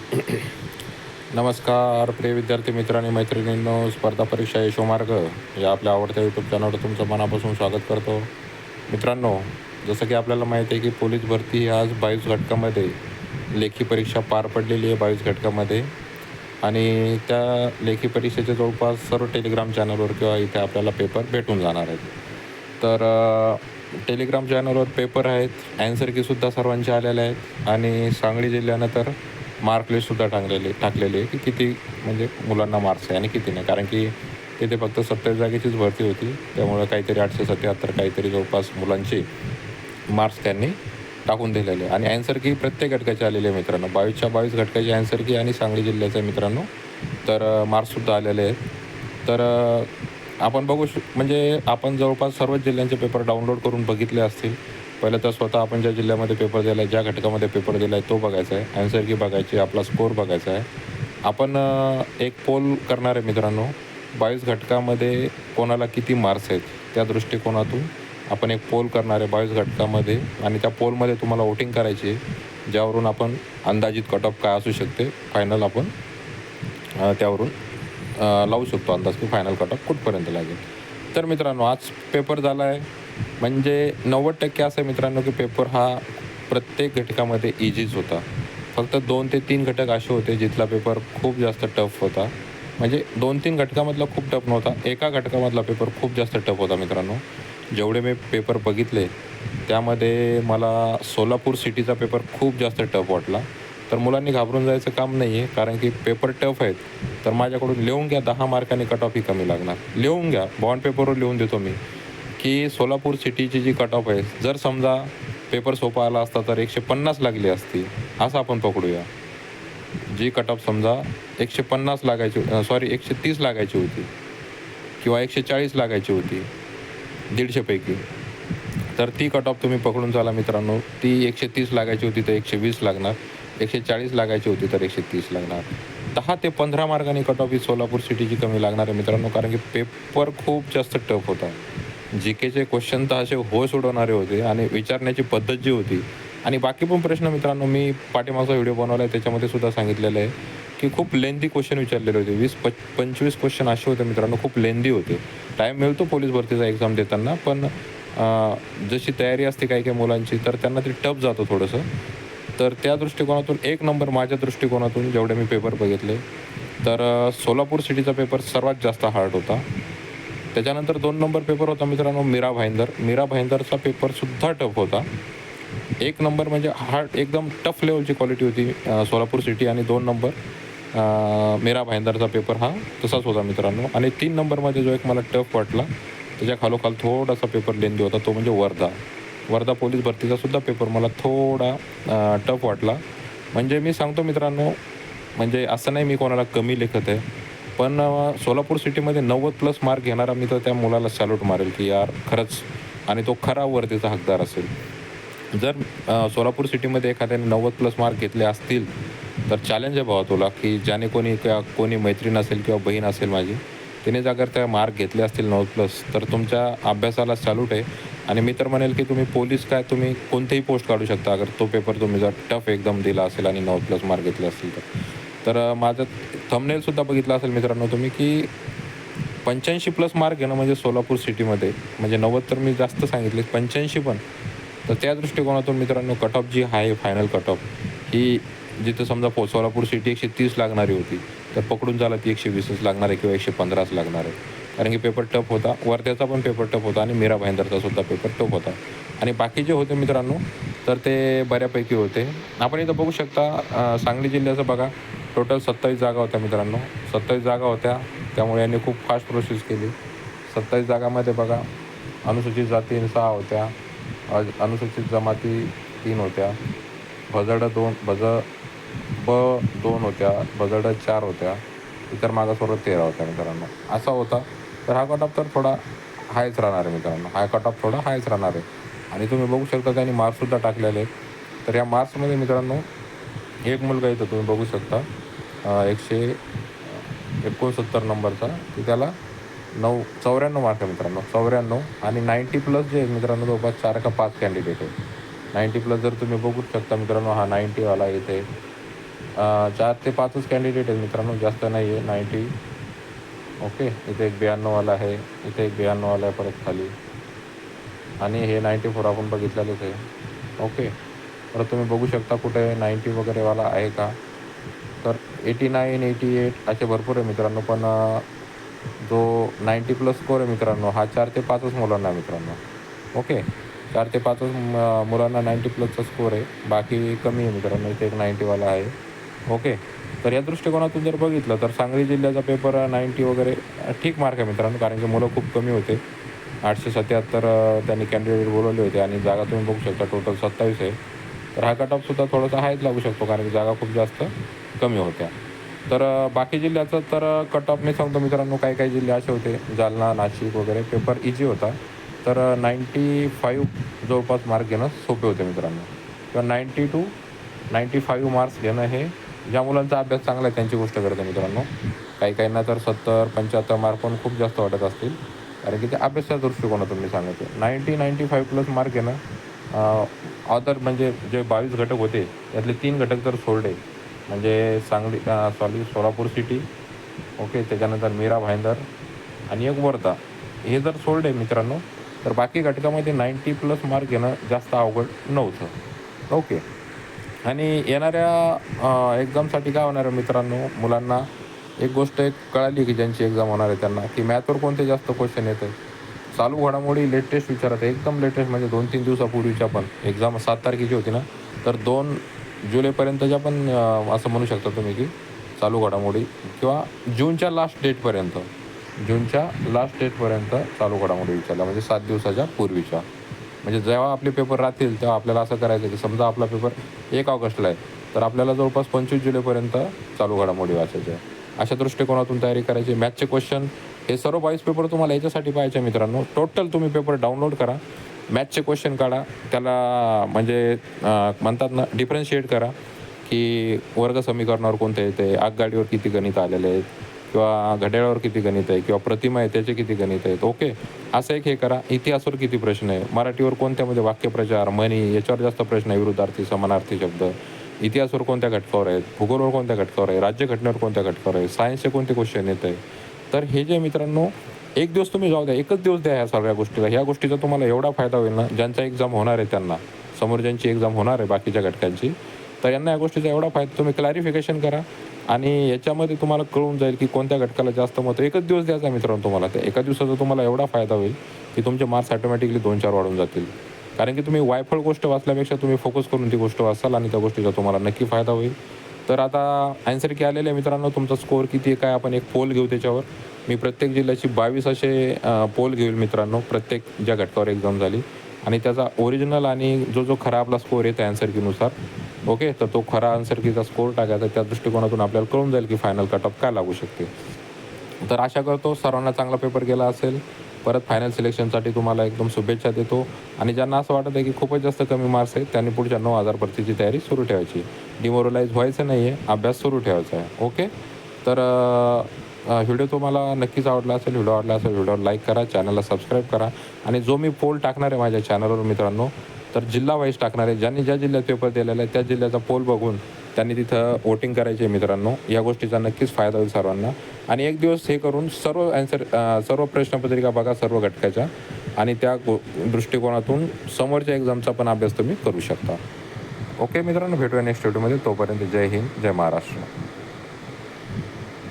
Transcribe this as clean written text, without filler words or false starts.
नमस्कार प्रिय विद्यार्थी मित्रांनी मैत्रिणींनो, स्पर्धा परीक्षा यशोमार्ग या आपल्या आवडत्या यूट्यूब चॅनलवर तुमचं मनापासून स्वागत करतो. मित्रांनो, जसं की आपल्याला माहिती आहे की पोलीस भरती ही आज 22 घटकामध्ये लेखी परीक्षा पार पडलेली आहे. 22 घटकामध्ये आणि त्या लेखी परीक्षेचे जवळपास सर्व टेलिग्राम चॅनलवर किंवा इथे आपल्याला पेपर भेटून जाणार आहेत. तर टेलिग्राम चॅनलवर पेपर आहेत, ॲन्सर कीसुद्धा सर्वांचे आलेले आहेत आणि सांगली जिल्ह्यानं तर मार्क लिस्टसुद्धा टाकलेली आहे की किती म्हणजे मुलांना मार्क्स आहे आणि किती नाही. कारण की तिथे फक्त 27 जागेचीच भरती होती, त्यामुळं काहीतरी 877 काहीतरी जवळपास मुलांचे मार्क्स त्यांनी टाकून दिलेले आहे. आणि ॲन्सर की प्रत्येक घटकाचे आलेले आहे मित्रांनो. 22च्या 22 घटकाची ॲन्सर की आणि सांगली जिल्ह्याचे मित्रांनो तर मार्क्ससुद्धा आलेले आहेत. तर आपण म्हणजे आपण जवळपास सर्वच जिल्ह्यांचे पेपर डाउनलोड करून बघितले असतील. पहिलं तर स्वतः आपण ज्या जिल्ह्यामध्ये पेपर दिला आहे, ज्या घटकामध्ये पेपर दिला आहे तो बघायचा आहे, ॲन्सर की बघायची, आपला स्कोअर बघायचा आहे. आपण एक पोल करणार आहे मित्रांनो. 22 घटकामध्ये कोणाला किती मार्क्स आहेत त्या दृष्टिकोनातून आपण एक पोल करणार आहे 22 घटकामध्ये. आणि त्या पोलमध्ये तुम्हाला वोटिंग करायची आहे, ज्यावरून आपण अंदाजित कट ऑफ काय असू शकते फायनल आपण त्यावरून लावू शकतो अंदाज की फायनल कट ऑफ कुठपर्यंत लागेल. तर मित्रांनो, आज पेपर झाला आहे म्हणजे 90% असं आहे मित्रांनो की पेपर हा प्रत्येक घटकामध्ये इझीच होता. फक्त 2 ते 3 घटक असे होते जिथला पेपर खूप जास्त टफ होता. म्हणजे 2-3 घटकामधला खूप टफ नव्हता, एका घटकामधला पेपर खूप जास्त टफ होता मित्रांनो. जेवढे मी पेपर बघितले त्यामध्ये मला सोलापूर सिटीचा पेपर खूप जास्त टफ वाटला. तर मुलांनी घाबरून जायचं काम नाही आहे, कारण की पेपर टफ आहेत. तर माझ्याकडून लिहून घ्या, 10 मार्कांनी कट ऑफ ही कमी लागणार. लिहून घ्या, बॉन्ड पेपरवर लिहून देतो मी की सोलापूर सिटीची जी कट ऑफ आहे, जर समजा पेपर सोपा आला असता तर 150 लागली असती, असं आपण पकडूया. जी कट ऑफ समजा 150 लागायची 130 लागायची होती किंवा 140 लागायची होती 150 पैकी, तर ती कट ऑफ तुम्ही पकडून चाला मित्रांनो. ती 130 लागायची होती तर 120 लागणार, 140 लागायची होती तर 130 लागणार. 10 ते 15 मार्कांनी कट ऑफ ही सोलापूर सिटीची कमी लागणार आहे मित्रांनो, कारण की पेपर खूप जास्त टफ होता. जी केचे क्वेश्चन तर असे होश उडवणारे होते आणि विचारण्याची पद्धत जी होती आणि बाकी पण प्रश्न मित्रांनो, मी पाठीमागचा व्हिडिओ बनवला आहे त्याच्यामध्ये सुद्धा सांगितलेलं आहे की खूप लेंदी क्वेश्चन विचारलेले होते. 20-25 क्वेश्चन असे होते मित्रांनो, खूप लेंदी होते. टाईम मिळतो पोलीस भरतीचा एक्झाम देताना, पण जशी तयारी असते काही काही मुलांची तर त्यांना ते टफ जातं थोडंसं. तर त्या दृष्टिकोनातून एक नंबर माझ्या दृष्टिकोनातून जेवढे मी पेपर बघितले तर सोलापूर सिटीचा पेपर सर्वात जास्त हार्ड होता. त्याच्यानंतर 2 नंबर पेपर होता मित्रांनो मीरा भाईंदरचा पेपरसुद्धा टफ होता. 1 नंबर म्हणजे हार्ड एकदम टफ लेवलची क्वालिटी होती सोलापूर सिटी. आणि 2 नंबर मीरा भाईंदरचा पेपर हा तसाच होता मित्रांनो. आणि 3 नंबरमध्ये जो एक मला टफ वाटला त्याच्या खालोखाल थोडासा पेपर लेंदी होता, तो म्हणजे वर्धा पोलीस भरतीचा सुद्धा पेपर मला थोडा टफ वाटला. म्हणजे मी सांगतो मित्रांनो, म्हणजे असं नाही मी कोणाला कमी लेखत आहे, पण सोलापूर सिटीमध्ये 90+ मार्क घेणारा मी तर त्या मुलाला सॅल्यूट मारेल की यार खरंच, आणि तो खरा वर्दीचा हकदार असेल. जर सोलापूर सिटीमध्ये एखाद्याने 90+ मार्क घेतले असतील तर चॅलेंज आहे भावा तुला, की ज्याने कोणी मैत्रीण असेल किंवा बहीण असेल माझी, तिने जर त्या मार्क घेतले असतील 90+, तर तुमच्या अभ्यासाला सॅल्यूट आहे. आणि मी तर म्हणेल की तुम्ही कोणतेही पोस्ट काढू शकता अगर तो पेपर तुम्ही जर टफ एकदम दिला असेल आणि 90+ मार्क घेतले असतील तर. तर माझं थंबनेलसुद्धा बघितलं असेल मित्रांनो तुम्ही की 85+ मार्क घेणं म्हणजे सोलापूर सिटीमध्ये, म्हणजे 90 तर मी जास्त सांगितले, 85 पण. तर त्या दृष्टिकोनातून मित्रांनो कट ऑफ जी आहे फायनल कट ऑफ ही, जिथं समजा सोलापूर सिटी 130 लागणारी होती तर पकडून झाला ती 120च लागणार आहे किंवा 115च लागणार आहे. कारण की पेपर टफ होता, वर्ध्याचा पण पेपर टफ होता आणि मीरा भाईंदरचा सुद्धा पेपर टफ होता. आणि बाकी जे होते मित्रांनो तर ते बऱ्यापैकी होते. आपण इथं बघू शकता सांगली जिल्ह्याचं बघा, टोटल 27 जागा होत्या मित्रांनो. 27 जागा होत्या, त्यामुळे यांनी खूप फास्ट प्रोसेस केली. 27 जागामध्ये बघा, अनुसूचित जाती 6 होत्या, अनुसूचित जमाती 3 होत्या, भजड 2 होत्या, भजड 4 होत्या, इतर मागासवर्ग 13 होत्या मित्रांनो. असा होता. तर हा कट ऑफ तर थोडा हायच राहणार आहे मित्रांनो, हा कट ऑफ थोडा हायच राहणार आहे. आणि तुम्ही बघू शकता त्यांनी मार्क्ससुद्धा टाकलेले आहेत. तर या मार्क्समध्ये मित्रांनो एक मुलगा इथं तुम्ही बघू शकता 169 नंबरचा, की त्याला 94 मार्क आहे मित्रांनो, 94. आणि 90+ जे आहेत मित्रांनो जवळपास 4 का 5 कॅन्डिडेट आहेत. 90+ जर तुम्ही बघू शकता मित्रांनो, हा 90वाला इथे 4 ते 5च कॅन्डिडेट आहेत मित्रांनो, जास्त नाही आहे. 90 ओके. इथे एक 92वाला आहे, इथे एक 92वाला आहे परत खाली, आणि हे 94 आपण बघितलेलंच आहे. ओके. परत तुम्ही बघू शकता कुठे 90 वगैरेवाला आहे का, तर 89, 88 असे भरपूर आहे मित्रांनो. पण जो 90 प्लस स्कोर आहे मित्रांनो, हा 4 ते 5च मुलांना आहे मित्रांनो. ओके. 4 ते 5च मुलांना 90 प्लसचा स्कोर आहे, बाकी कमी आहे मित्रांनो. इथे एक 90वाला आहे. ओके. तर या दृष्टिकोनातून जर बघितलं तर सांगली जिल्ह्याचा पेपर 90 वगैरे ठीक मार्क आहे मित्रांनो, कारण की मुलं खूप कमी होते. 877 त्यांनी कॅन्डिडेट बोलवले होते आणि जागा तुम्ही बघू शकता टोटल 27 आहे. तर हा कट ऑफसुद्धा थोडासा हायच लागू शकतो, कारण की जागा खूप जास्त कमी होत्या. तर बाकी जिल्ह्याचं तर कट ऑफ मी सांगतो मित्रांनो, काही काही जिल्हे असे होते, जालना, नाशिक वगैरे पेपर इझी होता. तर 95 जवळपास मार्क घेणं सोपे होते मित्रांनो, किंवा 90 टू 95 मार्क्स घेणं हे ज्या मुलांचा अभ्यास चांगला आहे त्यांची गोष्ट करते मित्रांनो. काही काहींना तर 70-75 मार्क पण खूप जास्त वाटत असतील, कारण की ते अभ्यासाच्या दृष्टिकोनातून मी सांगतो. 90-95 प्लस मार्क घेणं ऑदर म्हणजे जे 22 घटक होते त्यातले 3 घटक जर सोडले, म्हणजे सांगली सोलापूर सिटी, ओके, त्याच्यानंतर मीरा भाईंदर आणि एक वर्धा, हे जर सोडले मित्रांनो, तर बाकी घटकामध्ये 90 प्लस मार्क घेणं जास्त अवघड नव्हतं. ओके. आणि येणाऱ्या एक्झामसाठी काय होणार आहे मित्रांनो, मुलांना एक गोष्ट कळाली की ज्यांची एक्झाम होणार आहे त्यांना, की मॅथवर कोणते जास्त क्वेश्चन येत आहेत. चालू घडामोडी लेटेस्ट विचारत आहे, एकदम लेटेस्ट, म्हणजे 2-3 दिवसापूर्वीच्या पण एक्झाम 7 तारखेची होती ना, तर 2 जुलैपर्यंतच्या पण असं म्हणू शकता तुम्ही की चालू घडामोडी, किंवा जूनच्या लास्ट डेटपर्यंत चालू घडामोडी विचारल्या, म्हणजे 7 दिवसाच्या पूर्वीच्या. म्हणजे जेव्हा आपले पेपर राहतील तेव्हा आपल्याला असं करायचं की समजा आपला पेपर 1 ऑगस्टला आहे, तर आपल्याला जवळपास 25 जुलैपर्यंत चालू घडामोडी वाचायच्या आहे. अशा दृष्टिकोनातून तयारी करायची. मॅथचे क्वेश्चन हे सर्व 22 पेपर तुम्हाला याच्यासाठी पाहायचे मित्रांनो, टोटल तुम्ही पेपर डाउनलोड करा, मॅथचे क्वेश्चन काढा, त्याला म्हणजे म्हणतात ना डिफरन्शिएट करा, की वर्ग समीकरणावर कोणतं येते, आगगाडीवर किती गणित आलेले आहेत, किंवा घड्याळावर किती गणित आहे, किंवा प्रतिमा आहे त्याचे किती गणित आहेत. ओके. असं एक हे करा. इतिहासावर किती प्रश्न आहे, मराठीवर कोणत्यामध्ये वाक्यप्रचार, म्हणी, याच्यावर जास्त प्रश्न आहे, विरुद्धार्थी समानार्थी शब्द. इतिहासावर कोणत्या घटकावर आहेत, भूगोलवर कोणत्या घटकावर आहे, राज्यघटनेवर कोणत्या घटकावर आहे, सायन्सचे कोणते क्वेश्चन येत आहे. तर हे जे मित्रांनो, एक दिवस तुम्ही जाऊ द्या, एकच दिवस द्या ह्या सगळ्या गोष्टीला. ह्या गोष्टीचा तुम्हाला एवढा फायदा होईल ना, ज्यांचा एक्झाम होणार आहे त्यांना, समोर ज्यांची एक्झाम होणार आहे बाकीच्या घटकांची, तर यांना या गोष्टीचा एवढा फायदा, तुम्ही क्लॅरिफिकेशन करा आणि याच्यामध्ये तुम्हाला कळून जाईल की कोणत्या घटकाला जास्त मत. एकच दिवस द्यायचा मित्रांनो तुम्हाला, त्या एका दिवसाचा तुम्हाला एवढा फायदा होईल की तुमचे मार्क्स ऑटोमॅटिकली 2-4 वाढून जातील. कारण की तुम्ही वायफळ गोष्ट वाचल्यापेक्षा तुम्ही फोकस करून ती गोष्ट वाचाल आणि त्या गोष्टीचा तुम्हाला नक्की फायदा होईल. तर आता आन्सर की आलेलं आहे मित्रांनो, तुमचा स्कोअर किती आहे काय आपण एक पोल घेऊ त्याच्यावर. मी प्रत्येक जिल्ह्याची 22 असे पोल घेईल मित्रांनो, प्रत्येक ज्या घटकावर एक्झाम झाली, आणि त्याचा ओरिजिनल आणि जो खरा आपला स्कोअर येतो आन्सर कीनुसार, ओके, तर तो खरा आन्सर कीचा स्कोअर टाकायचा. त्या दृष्टिकोनातून आपल्याला कळून जाईल की फायनल कट ऑफ काय लागू शकते. तर आशा करतो सर्वांना चांगला पेपर गेला असेल. परत फायनल सिलेक्शनसाठी तुम्हाला एकदम शुभेच्छा देतो. आणि ज्यांना असं वाटत आहे की खूपच जास्त कमी मार्क्स आहेत त्यांनी पुढच्या 9,000 भरतीची तयारी सुरू ठेवायची. डिमोरलाइज व्हायचं नाही आहे, अभ्यास सुरू ठेवायचा आहे. ओके. तर व्हिडिओ तुम्हाला नक्कीच आवडला असेल. व्हिडिओला लाईक करा, चॅनलला सबस्क्राईब करा. आणि जो मी पोल टाकणार आहे माझ्या चॅनलवर मित्रांनो, तर जिल्हा वाईज टाकणार आहे. ज्यांनी ज्या जिल्ह्यात पेपर दिलेला आहे त्या जिल्ह्याचा पोल बघून त्यांनी तिथं वोटिंग करायची आहे मित्रांनो. या गोष्टीचा नक्कीच फायदा होईल सर्वांना. आणि एक दिवस हे करून सर्व प्रश्नपत्रिका बघा सर्व घटकाच्या, आणि त्या दृष्टिकोनातून समोरच्या एक्झामचा पण अभ्यास तुम्ही करू शकता. ओके मित्रांनो, भेटूया नेक्स्ट व्हिडिओमध्ये. तोपर्यंत जय हिंद, जय महाराष्ट्र.